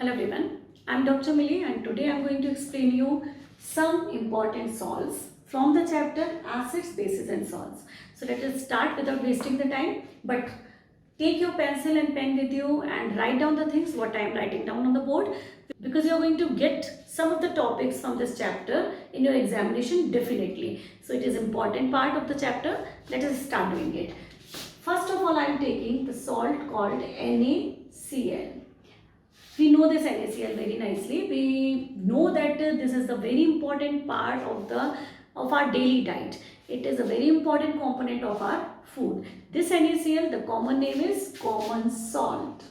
Hello everyone, I am Dr. Millie and today I am going to explain you some important salts from the chapter Acids, Bases and Salts. So let us start without wasting the time, but take your pencil and pen with you and write down the things what I am writing down on the board, because you are going to get some of the topics from this chapter in your examination definitely. So it is important part of the chapter. Let us start doing it. First of all, I am taking the salt called NaCl. We know this NaCl very nicely. We know that this is the very important part of our daily diet. It is a very important component of our food. This NaCl, the common name is common salt.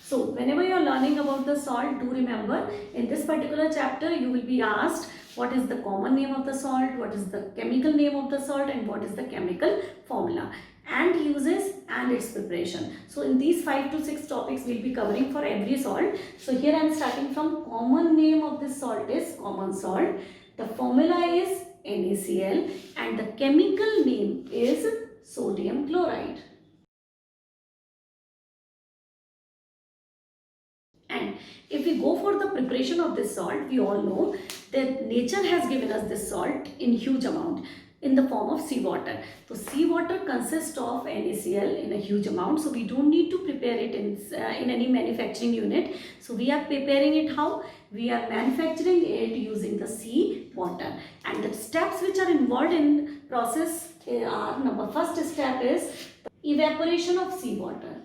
So whenever you are learning about the salt, do remember in this particular chapter you will be asked what is the common name of the salt, what is the chemical name of the salt, and what is the chemical formula and uses and its preparation. So in these 5 to 6 topics we will be covering for every salt. So here I am starting from common name of this salt is common salt. The formula is NaCl and the chemical name is sodium chloride. And if we go for the preparation of this salt, we all know that nature has given us this salt in huge amount in the form of seawater. So seawater consists of NaCl in a huge amount. So we don't need to prepare it in any manufacturing unit. So we are preparing it how? We are manufacturing it using the seawater. And the steps which are involved in process are, first step is evaporation of seawater.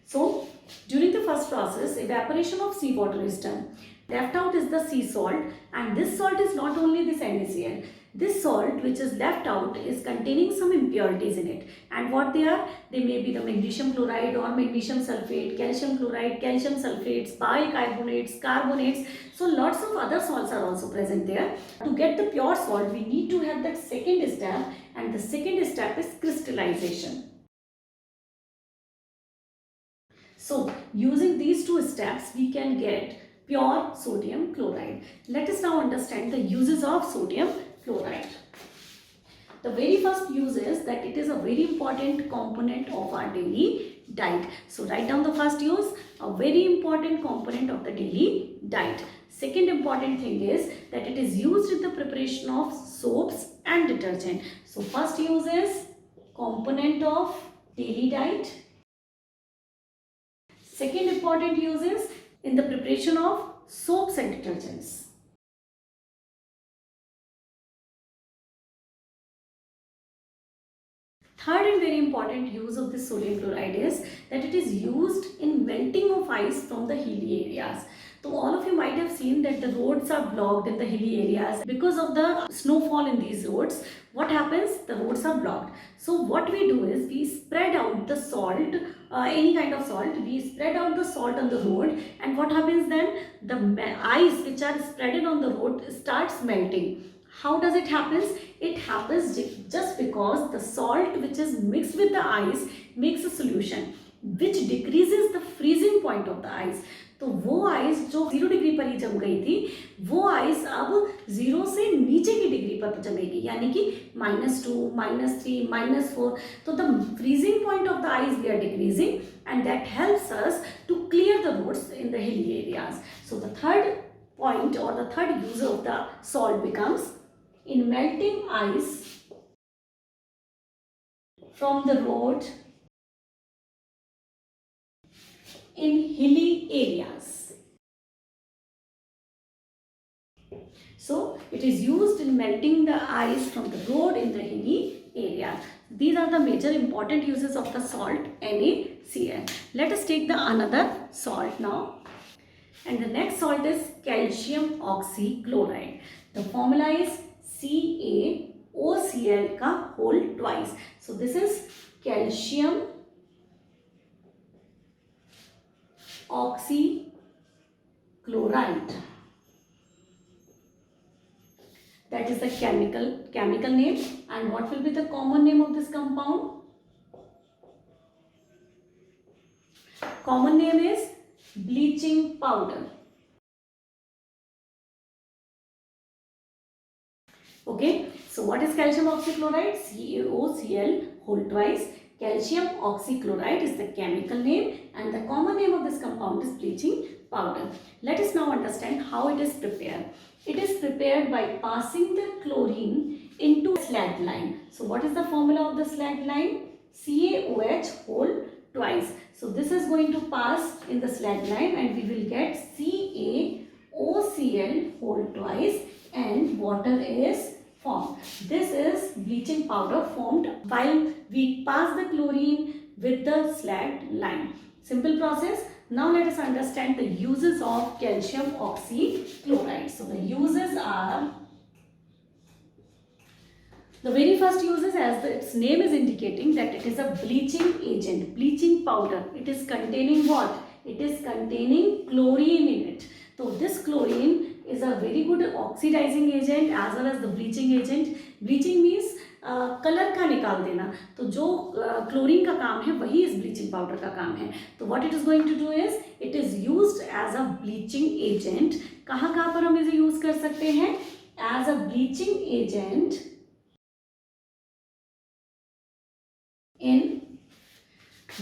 So, during the first process, evaporation of seawater is done. Left out is the sea salt, and this salt is not only this NaCl. This salt which is left out is containing some impurities in it. And what they are? They may be the magnesium chloride or magnesium sulfate, calcium chloride, calcium sulfates, bicarbonates, carbonates. So lots of other salts are also present there. To get the pure salt, we need to have that second step, and the second step is crystallization. So using these two steps we can get pure sodium chloride. Let us now understand the uses of sodium chloride. The very first use is that it is a very important component of our daily diet. So write down the first use, a very important component of the daily diet. Second important thing is that it is used in the preparation of soaps and detergent. So first use is component of daily diet. Second important use is in the preparation of soaps and detergents. Third and very important use of this sodium chloride is that it is used in melting of ice from the hilly areas. So all of you might have seen that the roads are blocked in the hilly areas because of the snowfall in these roads. What happens? The roads are blocked. So what we do is we spread out the salt, any kind of salt, we spread out the salt on the road, and what happens then? The ice which are spreaded on the road starts melting. How does it happen? It happens just because the salt which is mixed with the ice makes a solution which decreases the freezing point of the ice. तो वो ice जो 0 degree पर ही जम गई थी, वो ice अब 0 से नीचे की डिग्री पर जमेगी, यानी कि -2, -3, -4. तो the freezing point of the ice we are decreasing, and that helps us to clear the roads in the hilly areas. So the third point or the third use of the salt becomes in melting ice from the road in hilly areas. So it is used in melting the ice from the road in the hilly area. These are the major important uses of the salt NaCl. Let us take the another salt now. And the next salt is calcium oxychloride. The formula is CaOCl का whole twice. So this is calcium oxychloride. That is the chemical name. And what will be the common name of this compound? Common name is bleaching powder. Okay, so what is calcium oxychloride? CaOCl whole twice. Calcium oxychloride is the chemical name and the common name of this compound is bleaching powder. Let us now understand how it is prepared. It is prepared by passing the chlorine into a slag line. So what is the formula of the slag line? CaOH whole twice. So this is going to pass in the slag line and we will get CaOCl whole twice and water is formed. This is bleaching powder formed while we pass the chlorine with the slag line. Simple process. Now let us understand the uses of calcium oxychloride. So the uses are, the very first uses, as its name is indicating, that it is a bleaching agent, bleaching powder. It is containing what? It is containing chlorine in it. So this chlorine is a very good oxidizing agent as well as the bleaching agent. Bleaching means colour का निकाल देना, तो जो chlorine का काम है वही इस ब्लीचिंग पाउडर का काम है. तो what it is going to do is it is used as a bleaching agent. कहाँ कहाँ पर हम इसे यूज कर सकते हैं? As a bleaching agent in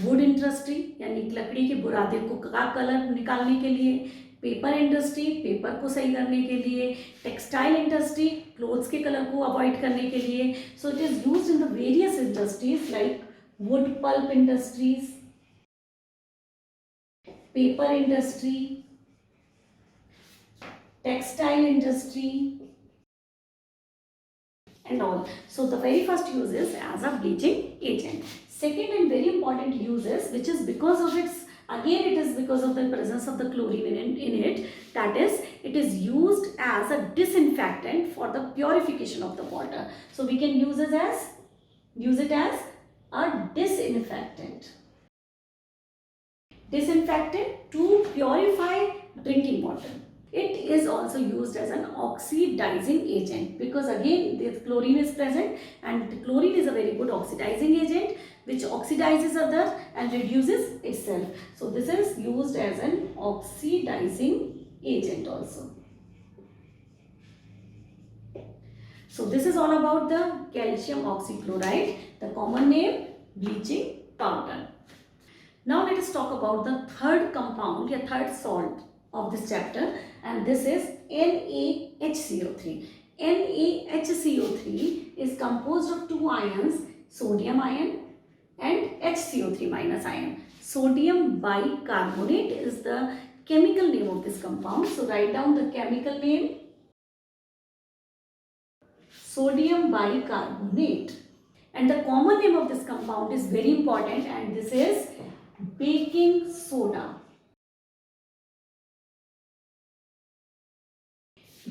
wood industry, यानी लकड़ी के बुरादे को का कलर निकालने के लिए, पेपर इंडस्ट्री, पेपर को सही करने के लिए, टेक्सटाइल इंडस्ट्री, क्लोथ्स के कलर को अवॉइड करने के लिए. So it is used in the various industries like wood pulp industries, paper industry, textile industry and all. So the very first use is as a bleaching agent. Second and very important use is, which is because of its, again it is because of the presence of the chlorine in it, that is it is used as a disinfectant for the purification of the water. So we can use it as a disinfectant. Disinfectant to purify drinking water. It is also used as an oxidizing agent because again the chlorine is present and the chlorine is a very good oxidizing agent which oxidizes other and reduces itself. So this is used as an oxidizing agent also. So this is all about the calcium oxychloride, the common name bleaching powder. Now let us talk about the third compound, third salt of this chapter, and this is NaHCO3. NaHCO3 is composed of two ions, sodium ion and HCO3 minus ion. Sodium bicarbonate is the chemical name of this compound. So write down the chemical name, sodium bicarbonate, and the common name of this compound is very important, and this is baking soda.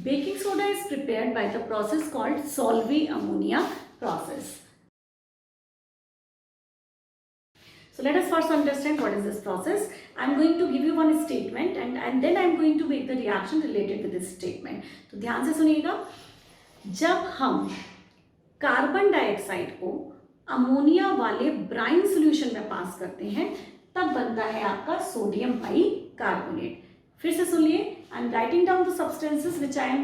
Baking soda is prepared by the process called Solvay ammonia process. So let us first understand what is this process. I am going to give you one statement and then I am going to make the reaction related with this statement. तो ध्यान से सुनिएगा. जब हम carbon dioxide को ammonia वाले brine solution में पास करते हैं तब बनता है आपका सोडियम बाइकार्बोनेट. फिर से सुनिए. I am writing down the substances which I am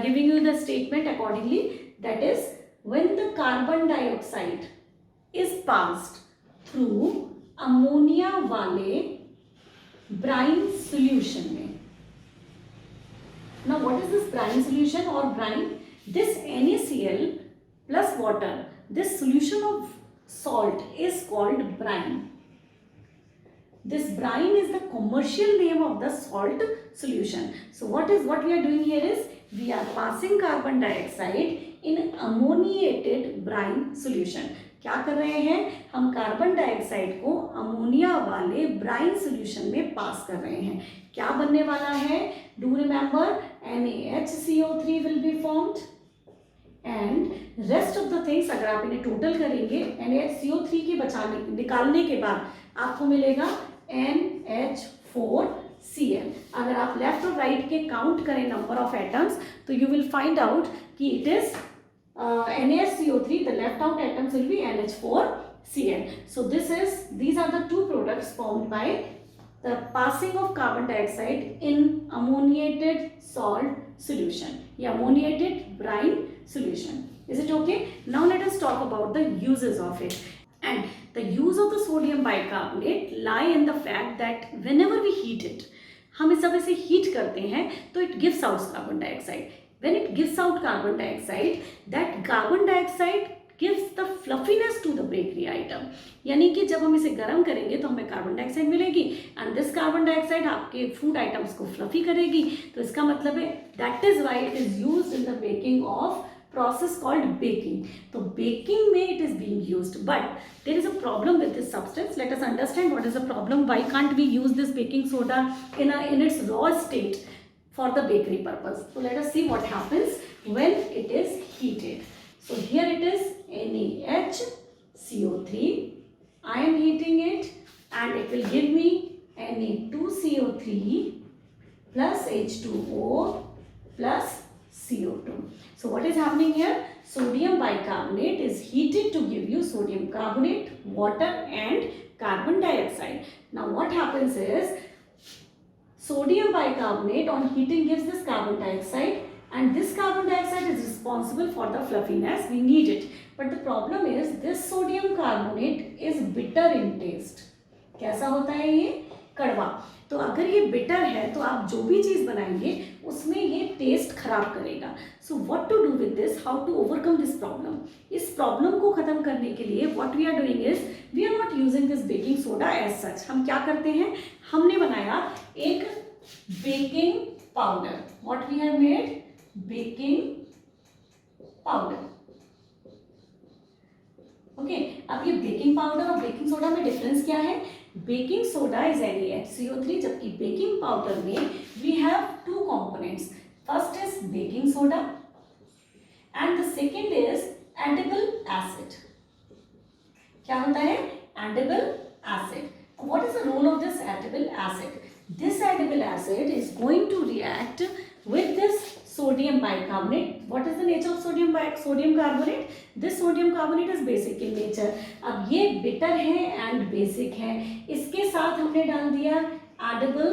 giving you the statement accordingly. That is, when the carbon dioxide is passed through ammonia वाले brine solution में. Now what is this brine solution or brine? This NaCl plus water, this solution of salt is called brine. This brine is the commercial name of the salt solution. So what we are doing here is we are passing carbon dioxide in ammoniated brine solution. क्या कर रहे हैं? हम carbon dioxide को ammonia वाले brine solution में पास कर रहे हैं. क्या बनने वाला है? Do remember, NaHCO3 will be formed and rest of the things अगर आप इन्हें टोटल करेंगे NaHCO3 के निकालने के बाद आपको मिलेगा NH4Cl. अगर आप लेफ्ट और राइट के काउंट करें नंबर ऑफ एटम्स तो यू विल फाइंड आउट कि it is NaCO3, the left out atoms will be NH4Cl. So these are the two products formed by the passing of carbon dioxide in ammoniated salt solution, या ammoniated brine solution. Is it okay? Now let us talk about the uses of it. And the use of the sodium bicarbonate lie in the fact that whenever we heat it, हम इस वजह से heat करते हैं तो it gives out carbon dioxide. When it gives out carbon dioxide, that carbon dioxide gives the fluffiness to the bakery item. यानी कि जब हम इसे गर्म करेंगे तो हमें कार्बन डाइऑक्साइड मिलेगी एंड दिस कार्बन डाइऑक्साइड आपके फूड आइटम्स को फ्लफी करेगी. तो इसका मतलब है that is why it is used in the baking of process called baking. So baking में it is being used, but there is a problem with this substance. Let us understand what is the problem. Why can't we use this baking soda in its raw state for the bakery purpose? So let us see what happens when it is heated. So here it is NaHCO3. I am heating it and it will give me Na2CO3 plus H2O plus CO2. So what is happening here? Sodium bicarbonate is heated to give you sodium carbonate, water and carbon dioxide. Now what happens is sodium bicarbonate on heating gives this carbon dioxide and this carbon dioxide is responsible for the fluffiness. We need it. But the problem is this sodium carbonate is bitter in taste. कैसा होता है ये? कड़वा. तो अगर ये bitter है तो आप जो भी चीज़ बनाएंगे उसमें ये टेस्ट खराब करेगा. So what to do with this, how to overcome this problem. इस प्रॉब्लम को ख़त्म करने के लिए what we are doing is we are not using this baking soda as such. हम क्या करते हैं, हमने बनाया एक baking powder. What we have made, baking powder. Okay, अब ये बेकिंग पाउडर और बेकिंग सोडा में डिफरेंस क्या है. बेकिंग सोडा इज NaHCO3 जबकि बेकिंग पाउडर में we have two components. First is baking soda and the second is edible acid. क्या होता है, edible acid. What is the role of this edible acid. This edible acid is going to react with this sodium bicarbonate. What is the nature of sodium carbonate? This sodium carbonate is basic in nature. अब ये bitter है and basic है. इसके साथ हमने डाल दिया edible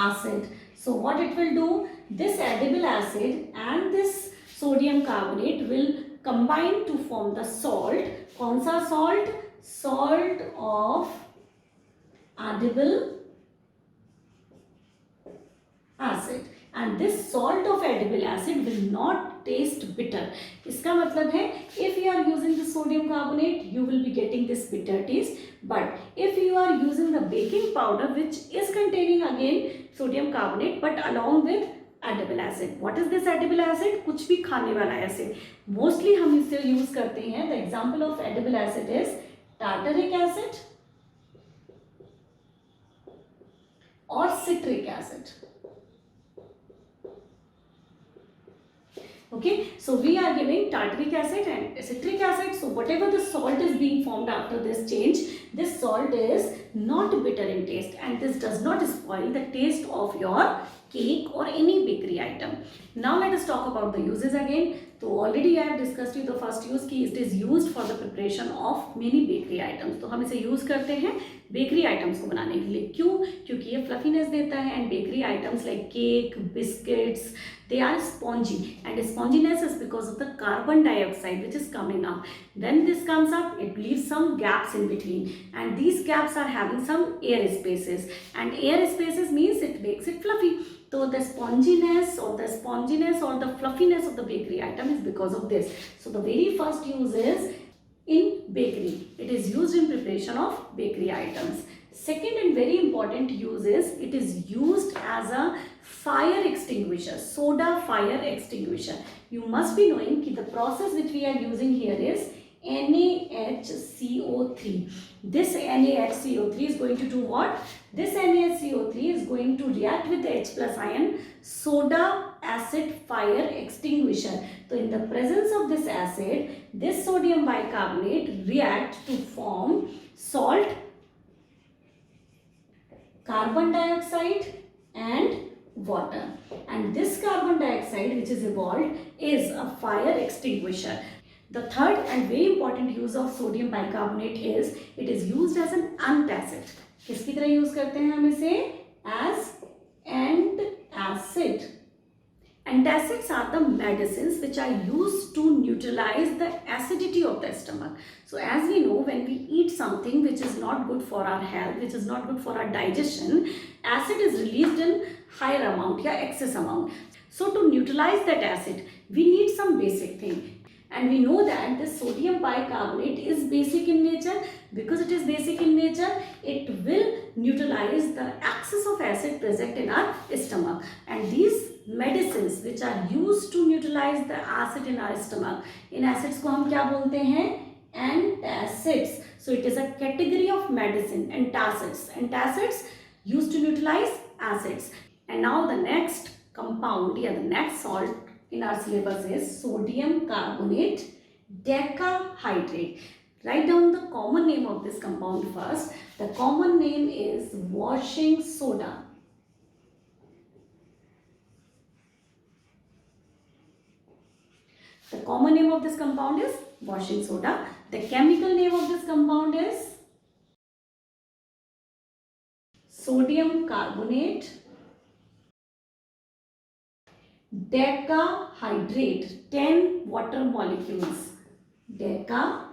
acid. So what it will do? This edible acid and this sodium carbonate will combine to form the salt. कौन सा salt? Salt of edible acid. And this salt of edible acid will not taste bitter. इसका मतलब है if you are using the sodium carbonate you will be getting this bitter taste, but if you are using the baking powder which is containing again sodium carbonate but along with edible acid. What is this edible acid? कुछ भी खाने वाला acid. Mostly हम इसे use करते हैं. The example of edible acid is tartaric acid or citric acid. Okay, so we are giving tartaric acid and citric acid. So whatever the salt is being formed after this change, this salt is not bitter in taste and this does not spoil the taste of your cake or any bakery item. Now let us talk about the uses again. तो already I have discussed you the first use कि it is used for the preparation of many bakery items. तो हम इसे use करते हैं bakery items को बनाने के लिए. क्यों? क्योंकि ये फ्लफीनेस देता है and bakery items like cake, biscuits, they are spongy and sponginess is because of the carbon dioxide which is coming up. When this comes up it leaves some gaps in between and these gaps are having some air spaces and air spaces means it makes it fluffy. So the sponginess or the fluffiness of the bakery item is because of this. So the very first use is in bakery. It is used in preparation of bakery items. Second and very important use is it is used as a fire extinguisher, soda fire extinguisher. You must be knowing that the process which we are using here is NaHCO3. This NaHCO3 is going to do what? This NaHCO3 is going to react with the H plus ion, soda acid fire extinguisher. So in the presence of this acid, this sodium bicarbonate reacts to form salt, carbon dioxide and water. And this carbon dioxide which is evolved is a fire extinguisher. The third and very important use of sodium bicarbonate is it is used as an antacid. किसकी तरह use करते हैं हम इसे? As antacid. Antacids are the medicines which are used to neutralize the acidity of the stomach. So as we know, when we eat something which is not good for our health, which is not good for our digestion, acid is released in higher amount or excess amount. So to neutralize that acid, we need some basic thing. And we know that this sodium bicarbonate is basic in nature. Because it is basic in nature, it will neutralize the excess of acid present in our stomach. And these medicines which are used to neutralize the acid in our stomach, in acids को हम क्या बोलते हैं? Antacids. So it is a category of medicine, antacids. Antacids used to neutralize acids. And now the next compound, the next salt in our syllabus is sodium carbonate decahydrate. Write down the common name of this compound first. The common name is washing soda. The common name of this compound is washing soda. The chemical name of this compound is sodium carbonate decahydrate. 10 water molecules. Decahydrate.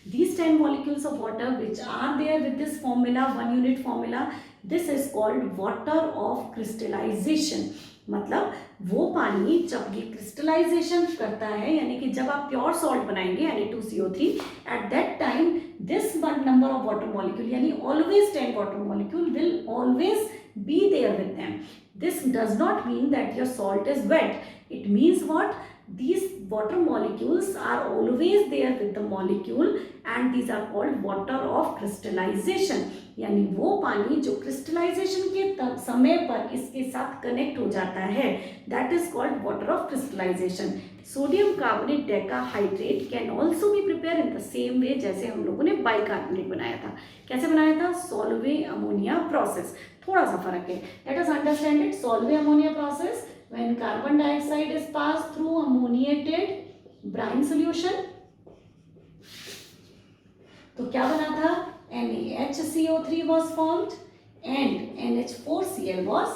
These 10 molecules of water which are there with this formula, 1 unit formula, this is called water of crystallization. मतलब वो पानी जब ये crystallisation करता है, यानी कि जब आप प्योर सॉल्ट बनाएंगे Na2CO3, at that time this one number of water molecule, यानी always 10 water molecule will always be there with them. This does not mean that your salt is wet. It means what? These water molecules are always there with the molecule and these are called water of crystallization. यानी वो पानी जो crystallisation के समय पर इसके साथ connect हो जाता है, that is called water of crystallization. Sodium carbonate decahydrate can also be prepared in the same way जैसे हम लोगों ने बाइकार्बोनेट बनाया था. कैसे बनाया था? Solvay ammonia process. थोड़ा सा फर्क है. Let us understand it. Solvay ammonia process, when carbon dioxide is passed through ammoniated brine solution, तो क्या बना था? NaHCO3 was formed and NH4Cl was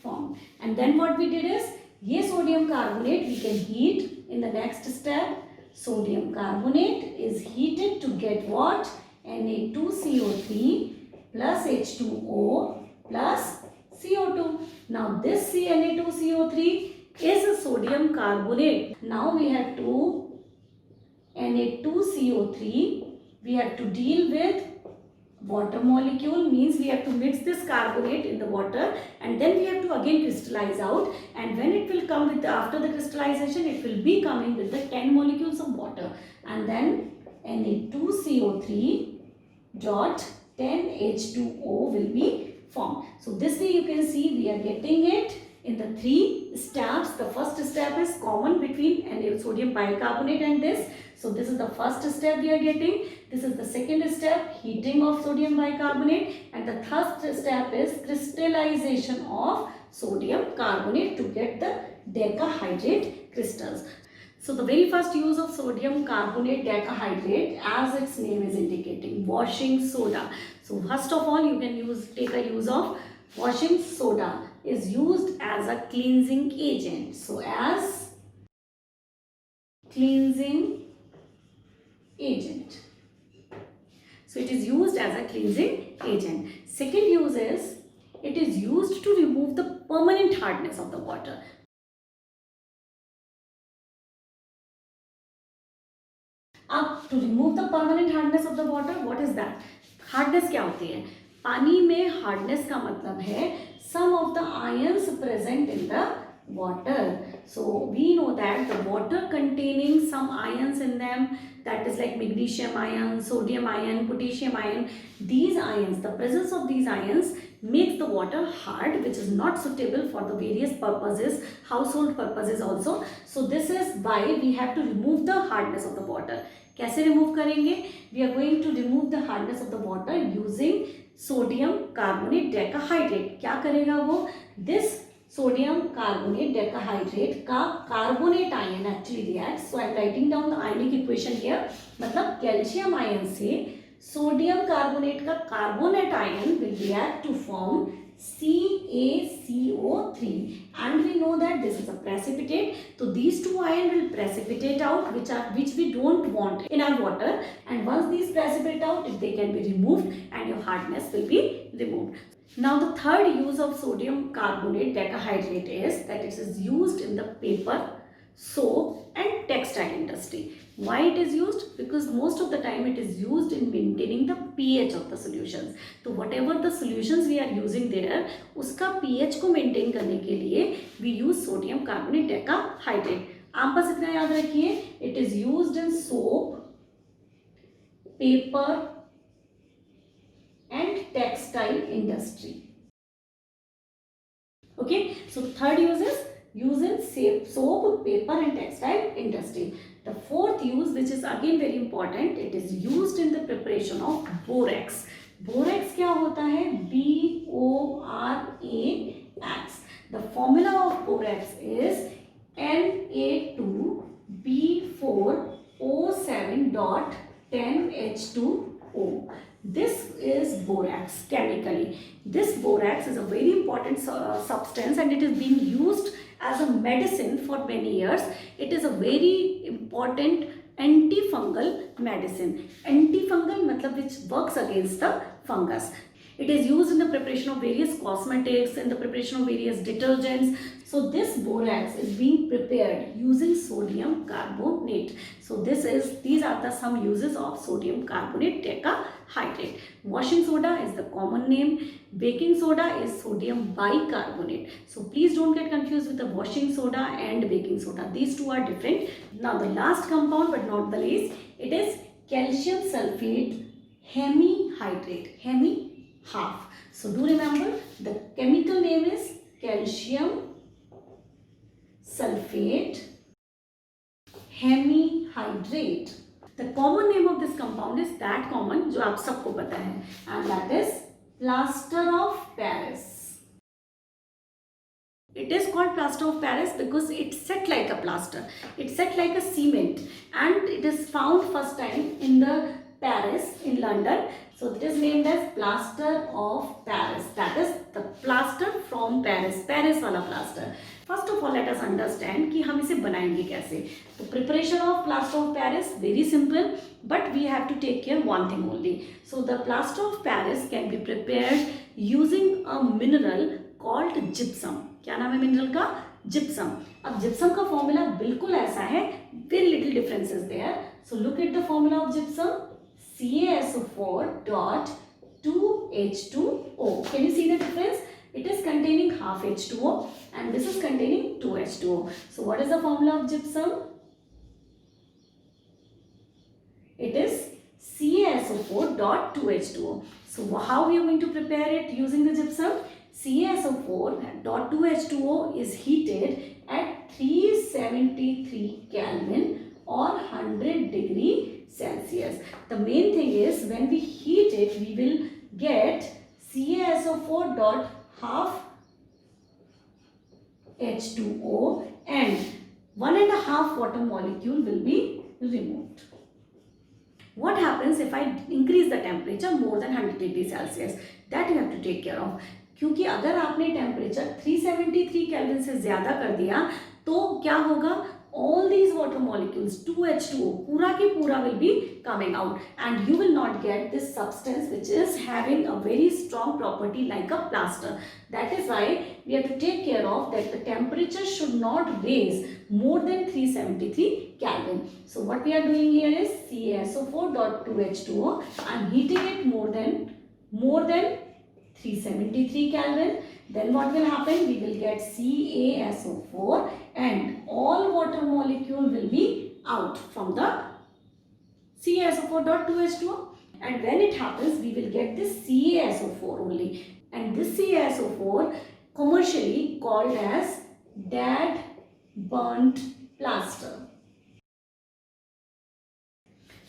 formed. And then what we did is, ये sodium carbonate we can heat in the next step. Sodium carbonate is heated to get what? Na2CO3 plus H2O plus CO2. Now this Na2CO3 is a sodium carbonate. Now we have to Na2CO3, we have to deal with water molecule, means we have to mix this carbonate in the water and then we have to again crystallize out, and when it will come with after the crystallization, it will be coming with the 10 molecules of water, and then Na2CO3 dot 10 H2O will be formed. So this way you can see we are getting it in the 3 steps. The first step is common between sodium bicarbonate and this. So this is the first step we are getting. This is the second step, heating of sodium bicarbonate, and the third step is crystallization of sodium carbonate to get the decahydrate crystals. So the very first use of sodium carbonate decahydrate, as its name is indicating, washing soda. So first of all, you can take a use of washing soda is used as a cleansing agent. So as cleansing agent. So it is used as a cleansing agent. Second use is, it is used to remove the permanent hardness of the water. अब to remove the permanent hardness of the water, what is that? Hardness क्या होती है? पानी में hardness का मतलब है some of the ions present in the water. So we know that the water containing some ions in them, that is like magnesium ion, sodium ion, potassium ion. These ions, the presence of these ions makes the water hard, which is not suitable for the various purposes, household purposes also. So this is why we have to remove the hardness of the water. कैसे remove करेंगे? We are going to remove the hardness of the water using sodium carbonate decahydrate. क्या करेगा वो? This sodium carbonate decahydrate का carbonate ion actually reacts. So I am writing down the ionic equation here. मतलब calcium ion से sodium carbonate का carbonate ion will react to form CaCO3, and we know that this is a precipitate. So these two ions will precipitate out, which we don't want in our water, and once these precipitate out, they can be removed and your hardness will be removed. Now the third use of sodium carbonate decahydrate is that it is used in the paper, soap and textile industry. Why it is used? Because most of the time it is used in maintaining the pH of the solutions. तो whatever the solutions we are using there, उसका pH को maintain करने के लिए we use sodium carbonate decahydrate. आप बस इतना याद रखिए, it is used in soap, paper and textile industry. Okay, so third use is used in soap, paper and textile industry. The fourth use, which is again very important, it is used in the preparation of borax. Borax क्या होता है? BORAX. The formula of borax is Na2B4O7.10H2O. This is borax chemically. This borax is a very important substance, and it is being used as a medicine for many years. It is a very important antifungal medicine. Antifungal matlab which works against the fungus. It is used in the preparation of various cosmetics, in the preparation of various detergents. So this borax is being prepared using sodium carbonate. So these are the some uses of sodium carbonate decahydrate. Washing soda is the common name. Baking soda is sodium bicarbonate. So please don't get confused with the washing soda and baking soda. These two are different. Now the last compound, but not the least, it is calcium sulfate hemihydrate. Hemi, half. So do remember the chemical name is calcium sulfate hemihydrate. The common name of this compound is that common जो आप सबको पता है, and that is plaster of Paris. It is called plaster of Paris because it's set like a plaster. It's set like a cement, and it is found first time in the Paris in London. So it is named as plaster of Paris. That is the plaster from Paris. Paris वाला plaster. First of all, let us understand कि हम इसे बनाएंगे कैसे. तो preparation of plaster of Paris very simple, but we have to take care one thing only. So the plaster of Paris can be prepared using a mineral called gypsum. क्या नाम है mineral का? जिप्सम. अब gypsum का formula बिल्कुल ऐसा है, very little differences there. So look at the formula of gypsum. CaSO4.2H2O. Can you see the difference? It is containing half H2O and this is containing 2H2O. So what is the formula of gypsum? It is CaSO4.2H2O. So how we are going to prepare it using the gypsum? CaSO4.2H2O is heated at 373 Kelvin or 100 degree Celsius. The main thing is when we heat it, we will get CaSO4 dot half H2O and 1.5 water molecule will be removed. What happens if I increase the temperature more than 100 degree Celsius? That you have to take care of. क्योंकि अगर आपने temperature 373 kelvin से ज़्यादा कर दिया तो क्या होगा? All these water molecules 2H2O पूरा के पूरा will be coming out and you will not get this substance which is having a very strong property like a plaster. That is why we have to take care of that the temperature should not raise more than 373 Kelvin. So what we are doing here is CaSO4.2H2O. I am heating it more than 373 Kelvin. Then what will happen? We will get CaSO4 and all water molecule will be out from the CaSO4.2H2O. And when it happens, we will get this CaSO4 only. And this CaSO4 commercially called as dead burnt plaster.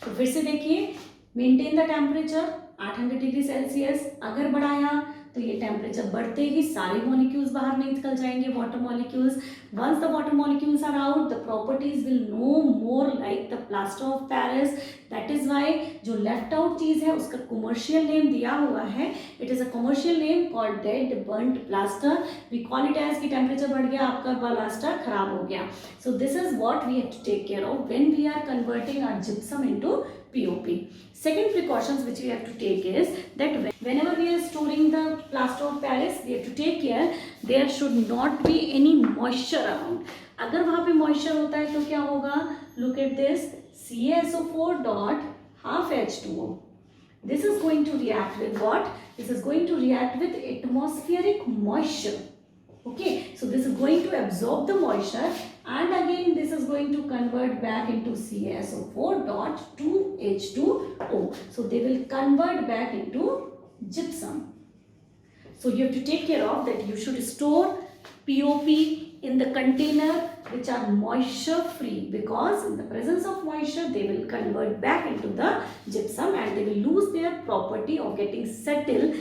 तो फिर से देखिए, maintain the temperature 800 degree Celsius. अगर बढ़ाया तो ये temperature बढ़ते ही सारे मॉलिक्यूल्स बाहर निकल जाएंगे, water molecules. Once the water molecules are out, the properties will no more like the plaster plaster of Paris. That is why जो लेफ्ट आउट चीज़ है उसका कमर्शियल नेम दिया हुआ है. It is a commercial name called dead burnt plaster. We call it as कि temperature बढ़ गया, आपका प्लास्टर खराब हो गया. So this is what we have to take care of when we are converting our gypsum into POP. Second precautions which we have to take is that whenever we are storing the plaster of Paris, we have to take care there should not be any moisture around. अगर वहाँ पे moisture होता है तो क्या होगा? Look at this, CaSO4 dot half H2O. This is going to react with what? This is going to react with atmospheric moisture. Okay, so this is going to absorb the moisture and again this is going to convert back into CaSO4 dot 2H2O. So they will convert back into gypsum. So you have to take care of that. You should store POP in the container which are moisture free, because in the presence of moisture they will convert back into the gypsum and they will lose their property of getting settled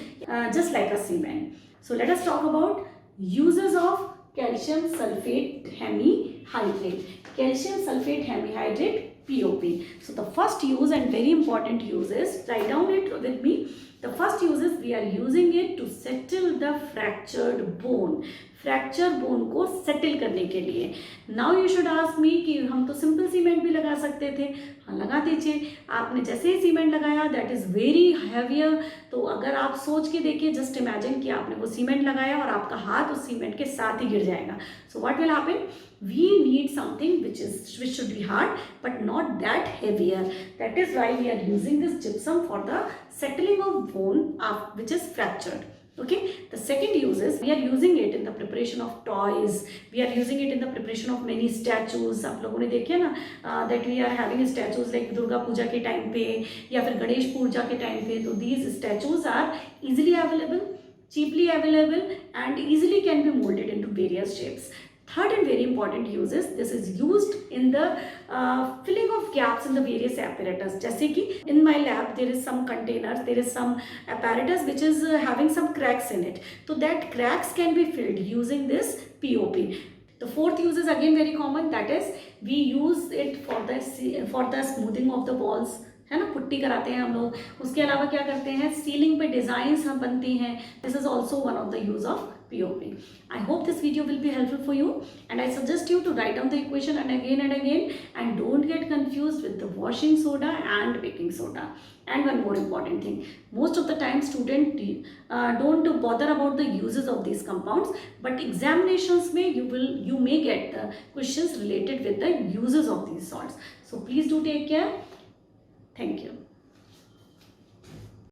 just like a cement. So let us talk about uses of calcium sulfate hemihydrate. Calcium sulfate hemihydrate, POP. So the first use and very important use is, write down it with me. The first use is we are using it to settle the fractured bone. Fracture bone को settle करने के लिए. Now you should ask me कि हम तो simple cement भी लगा सकते थे. हाँ, लगा दीजिए. आपने जैसे ही सीमेंट लगाया दैट इज़ वेरी हैवियर. तो अगर आप सोच के देखिए, जस्ट इमेजिन कि आपने वो सीमेंट लगाया और आपका हाथ उस सीमेंट के साथ ही गिर जाएगा. So what will happen? We need something which should be hard but not that heavier. That is why we are using this gypsum for the settling of bone which is fractured. Okay, the second use is we are using it in the preparation of toys. We are using it in the preparation of many statues. आप लोगों ने देखे ना that we are having statues like Durga Puja के time पे या फिर गणेश पूजा के टाइम पे. तो these statues are easily available, cheaply available and easily can be molded into various shapes. Third and very important use is this is used in the filling of gaps in the various apparatus. जैसे कि in my lab there is some containers, there is some apparatus which is having some cracks in it. So that cracks can be filled using this POP. The fourth use is again very common, that is we use it for the smoothing of the walls. है ना, putty कराते हैं हम लोग. उसके अलावा क्या करते हैं, सीलिंग पे डिजाइंस हम बनती हैं. This is also one of the use of POP. I hope this video will be helpful for you and I suggest you to write down the equation and again and don't get confused with the washing soda and baking soda. And one more important thing, most of the time students don't bother about the uses of these compounds, but examinations you may get the questions related with the uses of these salts. So please do take care. Thank you.